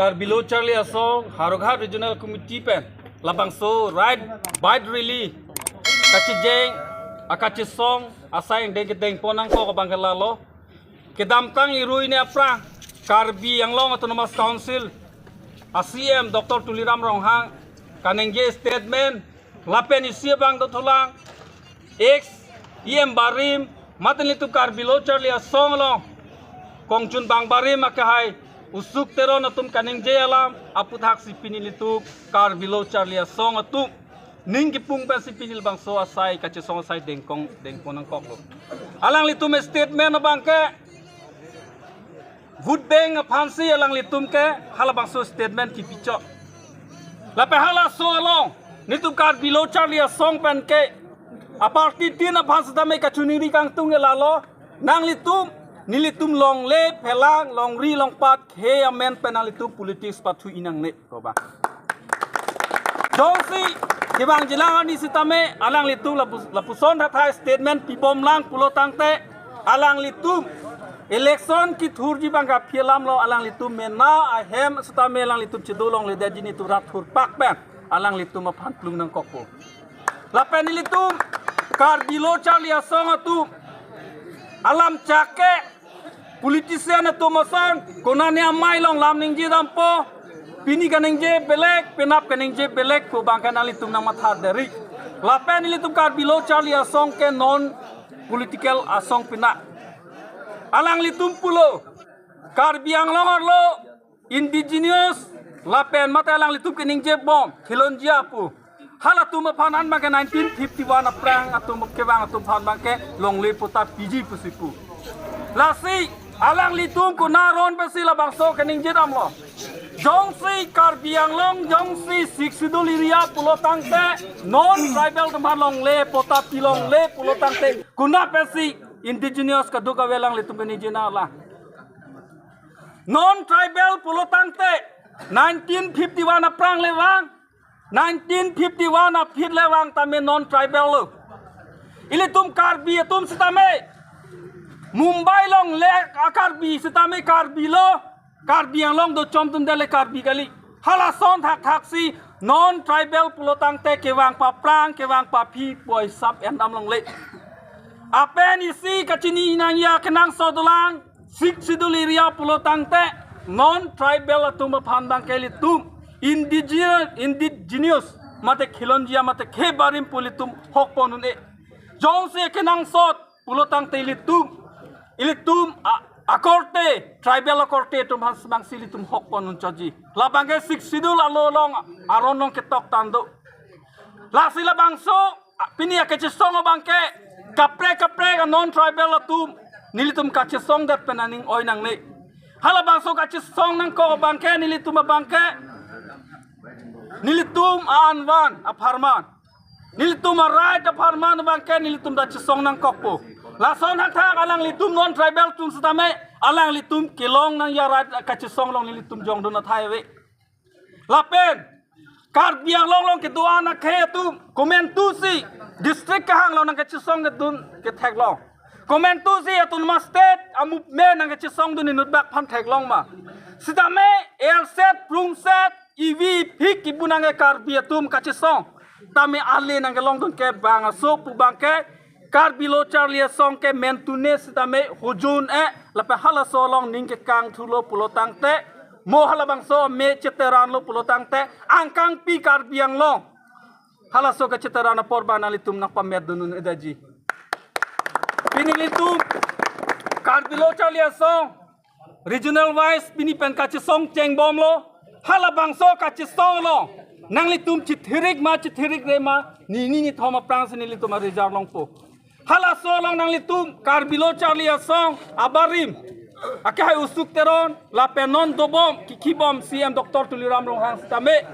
below Charlie Asong, Howraghat Regional Committee pen, Labangso, ride, bide really, Kachijeng, Akachisong, assign deng ponang ko Bangalalo, Kedamtang Irui ne Aprang, Karbi yang long Autonomous Council, ACM Dr. Tuliram Ronghang, Kanengje statement, Lapen Isiabang Dotulang, X, EM Barim, Matanlitu below Charlie Asong long, Kongjun Bang Barim Makahai. Usuk teron atum kaning alam aput hak si pinilitu kar below Charlie Asong atum ning gipung pa si pinil bang so asai kache song asai dengkong nang koklo alang litum statement bangke vote bang phansi alang litum ke hala bang so statement ki picho lape hala so along nitum kar below Charlie Asong pen ke aparti tin phans dame kachuniri kang tung lalo nang litum nilitum long le pelang long ri long pat he amen penalitum politics patu inang ne koba dongsi kibang jilang ni sitame alang litum lapuson thai statement pibom lang pulo tangte alang litum election ki thurji bangka philam lo alang litum mena ahem sitame alang litum chidulong le dajini turat thur pak pen alang litum aphan plung nang kokpo lapen litum kar below Charlie Asong atu alam cake politician itu masan konanya mai long lam ningji dampo pini kaningje belek penap kaningje belek ko bangkan alitum nang matha dari lapen ilitum kar below Charlie Asong ke non political asong pina alang litum pulo kar biang longor lo indigenous lapen mata alang litum kaningje bom khilonjia pu halatum phanan bangke 1951 aprang atum kebang atum phan bangke longle puta piji pusipu lasi alang litum kunaron pesila bangso kening jedam lo jongsi kar biang long jongsi siksidul iria pulo tangte non tribal tempat long le pota pilong le pulo tangte kuna pesi indigenous kaduka welang litum kening jena lah non tribal pulo tangte 1951 aprang lewang 1951 apit lewang tame non tribal lo ilitum karbi atum sitame Mumbai long le akarbi sitame karbi lo karbi yang long do chomtum dele karbi gali halason hak si non tribal pulotang te kewang pa prang kewang pa pi boy sap endam long le apen isi kachini inanya kenang sodolang sik siduliria pulotang te non tribal atum phandang keli tum indigenous mate khilonjia mate khe barim pulitum hok ponun e jongse kenang sot pulotang te ilitum akorte tribal akorte tum has bang silitum hok ponun chaji labange sik sidul alolong aronong ketok tando la sila bangso pini akache songo bangke kapre non tribal atum nilitum kache song dat penaning oinang ne hala bangso kache song nang ko bangke nilitum bangke nilitum anwan aparman nilitum right aparman bangke nilitum da chisong nang kokpo lason hathak alang litum non tribal tum sitame alang litum kilong nang ya right ka chisong long nilitum jong dona thaiwe lapen kar biang long ke duana khe tu comment tu si district ka hang long nang ka chisong ke dun ke thek long comment tu si atun ma state amup me nang ka chisong dun nut bak pham thek long ma sitame el set plum set EV pik ibunang kar biatum kachisong tame ali nang long dun ke bang so pu bangke kar below Charlie Asong ke mentune sitame hujun lape hala so long ning ke kang thulo pulotang te mo hala bang so me cheteran lo pulotang te angkang pi kar biang long hala so ke cheteran por banalitum nak pamer dunun edaji pinilitum kar below Charlie Asong regional wise pini pen kachisong cheng bom lo hala bangso kachisong lo nang litum chithirik re ma ni thoma prang sini litum rejar long po hala so long nang litum kar below Charlie Asong abarim akai usuk teron la penon dobom kikibom CM Dr. Tuliram Ronghang stame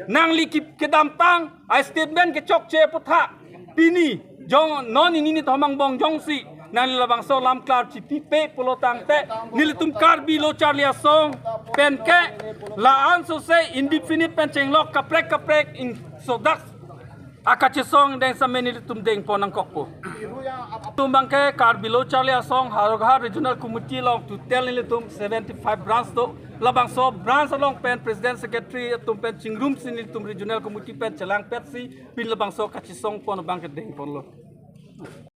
nang likip kedam tang a statement ke chok che putha pini jong non ni thomang bong jongsi nang labang so lam klar chi pipe pulotang te nilitum kar below Charlie Asong penke la an so se indefinite pencheng lok kaprek in sodak akachisong deng sa menilitum deng ponang kokpo Tumbang ke kar below Charlie Asong Howraghat Regional Committee long to tell in tum 75 branch to labang so branch along pen President Secretary tum pen chingrum sin tum Regional Committee pen chalang pet si pin labang so kachisong pon bang ke deng pon lo.